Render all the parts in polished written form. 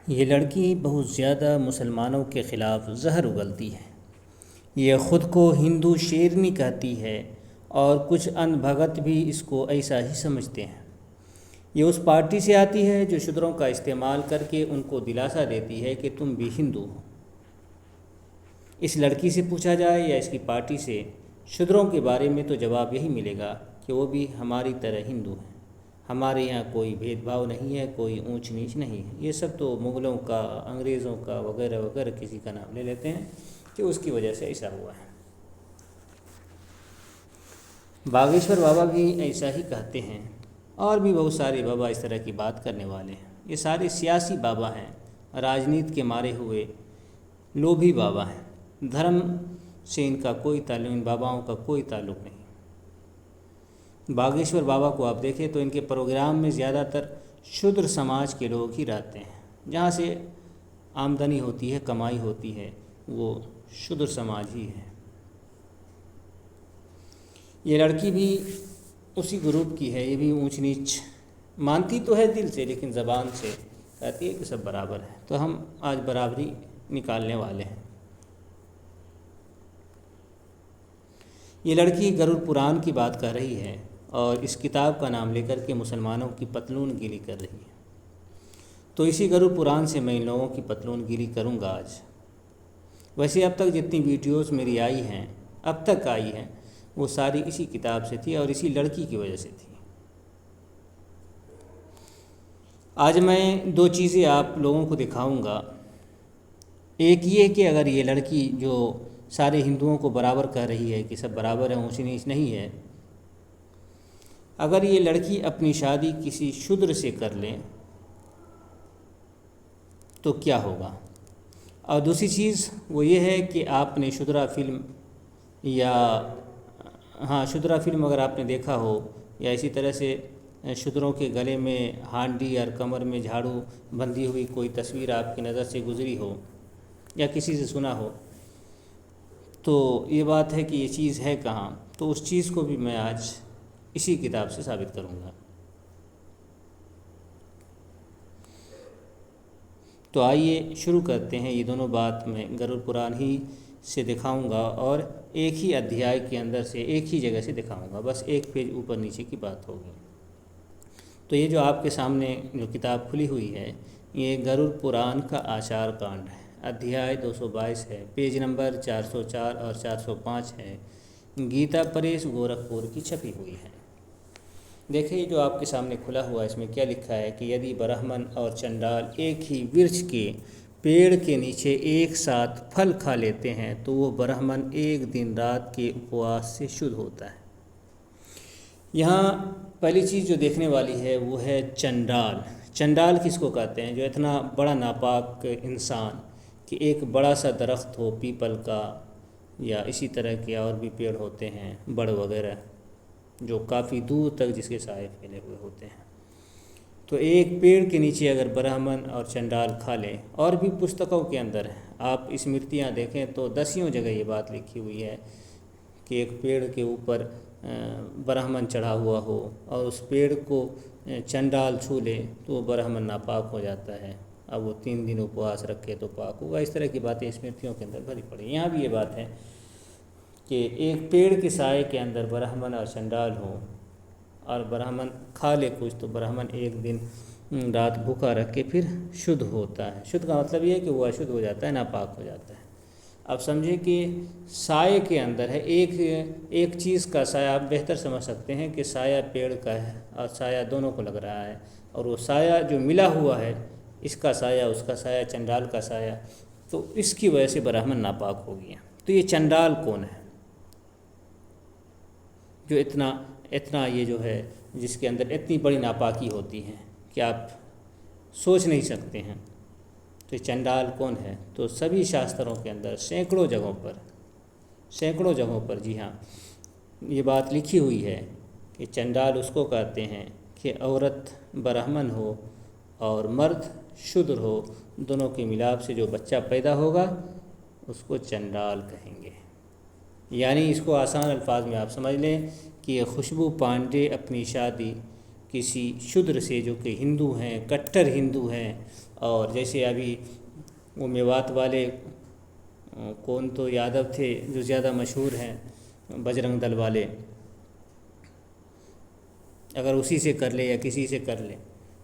ये लड़की बहुत ज़्यादा मुसलमानों के ख़िलाफ़ ज़हर उगलती है। ये ख़ुद को हिंदू शेरनी कहती है और कुछ अनभगत भी इसको ऐसा ही समझते हैं। ये उस पार्टी से आती है जो शूद्रों का इस्तेमाल करके उनको दिलासा देती है कि तुम भी हिंदू हो। इस लड़की से पूछा जाए या इसकी पार्टी से शूद्रों के बारे में तो जवाब यही मिलेगा कि वो भी हमारी तरह हिंदू हैं। हमारे यहाँ कोई भेदभाव नहीं है, कोई ऊंच नीच नहीं है। ये सब तो मुग़लों का, अंग्रेज़ों का वगैरह वगैरह किसी का नाम ले लेते हैं कि उसकी वजह से ऐसा हुआ है। बागेश्वर बाबा भी ऐसा ही कहते हैं और भी बहुत सारे बाबा इस तरह की बात करने वाले हैं। ये सारे सियासी बाबा हैं, राजनीति के मारे हुए लोभी बाबा हैं। धर्म से इनका कोई ताल्लुक, इन बाबाओं का कोई ताल्लुक नहीं। बागेश्वर बाबा को आप देखें तो इनके प्रोग्राम में ज़्यादातर शूद्र समाज के लोग ही रहते हैं। जहाँ से आमदनी होती है, कमाई होती है, वो शूद्र समाज ही है। ये लड़की भी उसी ग्रुप की है। ये भी ऊंच नीच मानती तो है दिल से, लेकिन ज़बान से कहती है कि सब बराबर है। तो हम आज बराबरी निकालने वाले हैं। ये लड़की गरुड़ पुराण की बात कर रही है और इस किताब का नाम लेकर के मुसलमानों की पतलून गिली कर रही है। तो इसी गरुड़ पुराण से मैं इन लोगों की पतलून गिली करूँगा आज। वैसे अब तक जितनी वीडियोस मेरी आई हैं, अब तक आई हैं, वो सारी इसी किताब से थी और इसी लड़की की वजह से थी। आज मैं दो चीज़ें आप लोगों को दिखाऊंगा। एक ये कि अगर ये लड़की जो सारे हिंदुओं को बराबर कह रही है कि सब बराबर है, ऊंच नीच नहीं है, अगर ये लड़की अपनी शादी किसी शूद्र से कर लें तो क्या होगा। और दूसरी चीज़ वो ये है कि आपने शुद्रा फिल्म या शुद्रा फिल्म अगर आपने देखा हो या इसी तरह से शूद्रों के गले में हांडी और कमर में झाड़ू बंधी हुई कोई तस्वीर आपकी नज़र से गुजरी हो या किसी से सुना हो, तो ये बात है कि ये चीज़ है कहाँ। तो उस चीज़ को भी मैं आज इसी किताब से साबित करूँगा। तो आइए शुरू करते हैं। ये दोनों बात मैं गरुड़ पुराण ही से दिखाऊंगा और एक ही अध्याय के अंदर से, एक ही जगह से दिखाऊंगा। बस एक पेज ऊपर नीचे की बात होगी। तो ये जो आपके सामने जो किताब खुली हुई है, ये गरुड़ पुराण का आचार कांड है। अध्याय 222 है, पेज नंबर 404 और 405 है। गीता प्रेस गोरखपुर की छपी हुई है। देखिए जो आपके सामने खुला हुआ है, इसमें क्या लिखा है कि यदि ब्राह्मण और चंडाल एक ही वृक्ष के पेड़ के नीचे एक साथ फल खा लेते हैं तो वो ब्राह्मण एक दिन रात के उपवास से शुद्ध होता है। यहाँ पहली चीज़ जो देखने वाली है वो है चंडाल। चंडाल किसको कहते हैं? जो इतना बड़ा नापाक इंसान कि एक बड़ा सा दरख्त हो पीपल का या इसी तरह के और भी पेड़ होते हैं बड़ वगैरह, जो काफ़ी दूर तक जिसके साए फैले हुए होते हैं, तो एक पेड़ के नीचे अगर ब्राह्मण और चंडाल खा लें। और भी पुस्तकों के अंदर आप स्मृतियाँ देखें तो दसियों जगह ये बात लिखी हुई है कि एक पेड़ के ऊपर ब्राह्मण चढ़ा हुआ हो और उस पेड़ को चंडाल छू ले तो वो ब्राह्मण नापाक हो जाता है। अब वो 3 दिन उपवास रखे तो पाक होगा। इस तरह की बातें स्मृतियों के अंदर भरी पड़ी। यहाँ भी ये बात है कि एक पेड़ के साए के अंदर ब्राह्मण और चंडाल हो और ब्राह्मण खा ले कुछ तो ब्राह्मण एक दिन रात भूखा रख के फिर शुद्ध होता है। शुद्ध का मतलब ये है कि वो अशुद्ध हो जाता है, नापाक हो जाता है। अब समझे कि साए के अंदर है, एक चीज़ का साया आप बेहतर समझ सकते हैं कि साया पेड़ का है और साया दोनों को लग रहा है, और वो साया जो मिला हुआ है, इसका साया उसका साया चंडाल का साया, तो इसकी वजह से ब्राह्मण नापाक हो गया। तो ये चंडाल कौन है जो इतना ये जो है जिसके अंदर इतनी बड़ी नापाकी होती है कि आप सोच नहीं सकते हैं। तो चंडाल कौन है? तो सभी शास्त्रों के अंदर सैकड़ों जगहों पर जी हाँ ये बात लिखी हुई है कि चंडाल उसको कहते हैं कि औरत ब्राह्मण हो और मर्द शूद्र हो, दोनों के मिलाप से जो बच्चा पैदा होगा उसको चंडाल कहेंगे। यानी इसको आसान अल्फाज में आप समझ लें कि खुशबू पांडे अपनी शादी किसी शूद्र से जो कि हिंदू हैं, कट्टर हिंदू हैं, और जैसे अभी वो मेवात वाले कौन तो यादव थे जो ज़्यादा मशहूर हैं बजरंग दल वाले, अगर उसी से कर ले या किसी से कर ले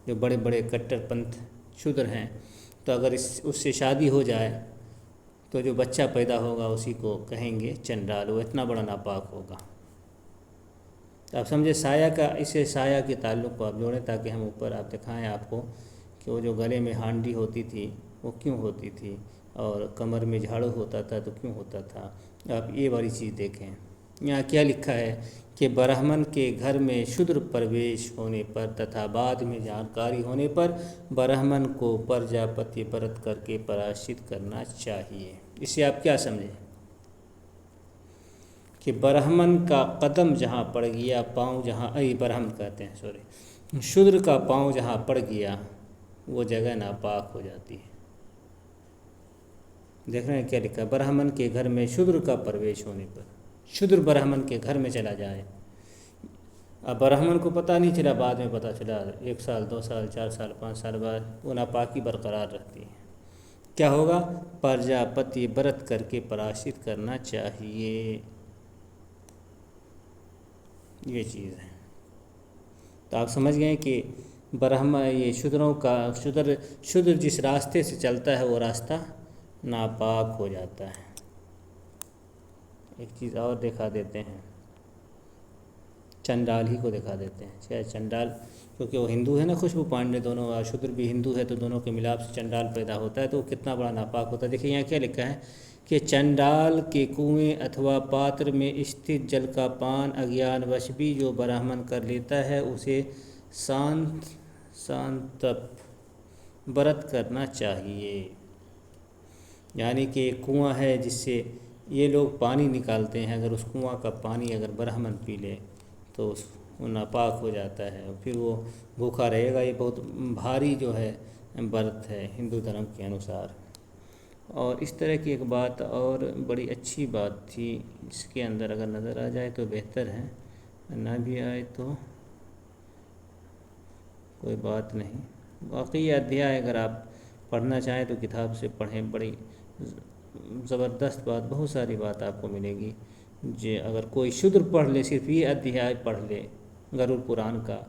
जो बड़े बड़े कट्टरपंथ शूद्र हैं, तो अगर उससे शादी हो जाए तो जो बच्चा पैदा होगा उसी को कहेंगे चंडाल, वो इतना बड़ा नापाक होगा। तो आप समझे साया का, इसे साया के ताल्लुक़ को आप जोड़ें ताकि हम ऊपर आप दिखाएं आपको कि वो जो गले में हांडी होती थी वो क्यों होती थी, और कमर में झाड़ू होता था तो क्यों होता था। आप ये वाली चीज़ देखें। यहाँ क्या लिखा है कि ब्राह्मण के घर में शूद्र प्रवेश होने पर तथा बाद में जानकारी होने पर ब्राह्मण को प्रजापति व्रत करके पराश्चित करना चाहिए। इससे आप क्या समझें कि ब्राह्मण का कदम जहाँ पड़ गया, पाँव जहाँ, ब्राह्मण कहते हैं सॉरी, शूद्र का पाँव जहाँ पड़ गया वो जगह नापाक हो जाती है। देख रहे हैं क्या लिखा है, ब्राह्मण के घर में शूद्र का प्रवेश होने पर, शूद्र ब्राह्मण के घर में चला जाए, अब ब्राह्मण को पता नहीं चला, बाद में पता चला 1 साल 2 साल 4 साल 5 साल बाद वो नापाकी बरकरार रहती है, क्या होगा, प्रजापति व्रत करके पराश्चित करना चाहिए। ये चीज़ है। तो आप समझ गए कि ब्राह्मण ये शूद्रों का, शूद्र जिस रास्ते से चलता है वो रास्ता नापाक हो जाता है। एक चीज़ और दिखा देते हैं, चंडाल ही को दिखा देते हैं। चाहे चंडाल, क्योंकि वो हिंदू है ना, खुशबू पांडे दोनों, और शूद्र भी हिंदू है, तो दोनों के मिलाप से चंडाल पैदा होता है, तो वो कितना बड़ा नापाक होता है। देखिए यहाँ क्या लिखा है कि चंडाल के कुएं अथवा पात्र में स्थित जल का पान अज्ञानवश भी जो ब्राह्मण कर लेता है उसे शांतप व्रत करना चाहिए। यानी कि कुआं है जिससे ये लोग पानी निकालते हैं, अगर उस कुआं का पानी अगर ब्राह्मण पी ले तो वो नापाक हो जाता है, फिर वो भूखा रहेगा। ये बहुत भारी जो है व्रत है हिंदू धर्म के अनुसार। और इस तरह की एक बात और बड़ी अच्छी बात थी, इसके अंदर अगर नज़र आ जाए तो बेहतर है, ना भी आए तो कोई बात नहीं। वाकई अध्याय अगर आप पढ़ना चाहें तो किताब से पढ़ें, बड़ी ज़बरदस्त बात, बहुत सारी बात आपको मिलेगी। जे अगर कोई शूद्र पढ़ ले, सिर्फ ये अध्याय पढ़ ले गरुड़ पुराण का,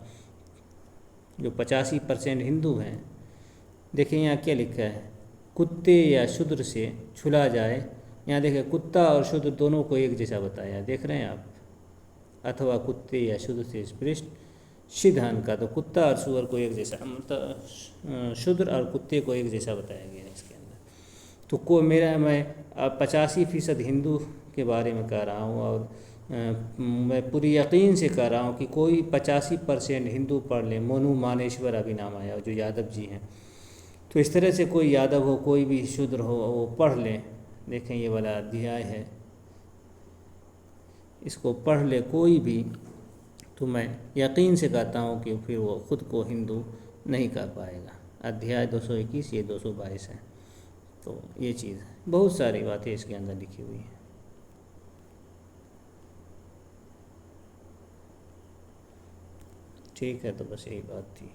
जो 85% हिंदू हैं। देखिए यहाँ क्या लिखा है, कुत्ते या शूद्र से छुला जाए। यहाँ देखिए कुत्ता और शूद्र दोनों को एक जैसा बताया, देख रहे हैं आप, अथवा कुत्ते या शूद्र से स्पृष्ट सिद्धांत का, तो कुत्ता और सूअर को एक जैसा, मतलब शूद्र और कुत्ते को एक जैसा बताया गया है इसके अंदर। तो मैं 85% हिंदू के बारे में कह रहा हूँ, और मैं पूरी यकीन से कह रहा हूँ कि कोई 85% हिंदू पढ़ ले। मोनू मानेश्वर अभी नाम आया जो यादव जी हैं, तो इस तरह से कोई यादव हो, कोई भी शूद्र हो, वो पढ़ ले। देखें ये वाला अध्याय है, इसको पढ़ ले कोई भी, तो मैं यकीन से कहता हूँ कि फिर वो ख़ुद को हिंदू नहीं कह पाएगा। अध्याय 221, ये 222 है। तो ये चीज़ है, बहुत सारी बातें इसके अंदर लिखी हुई हैं। ठीक है, तो बस यही बात थी।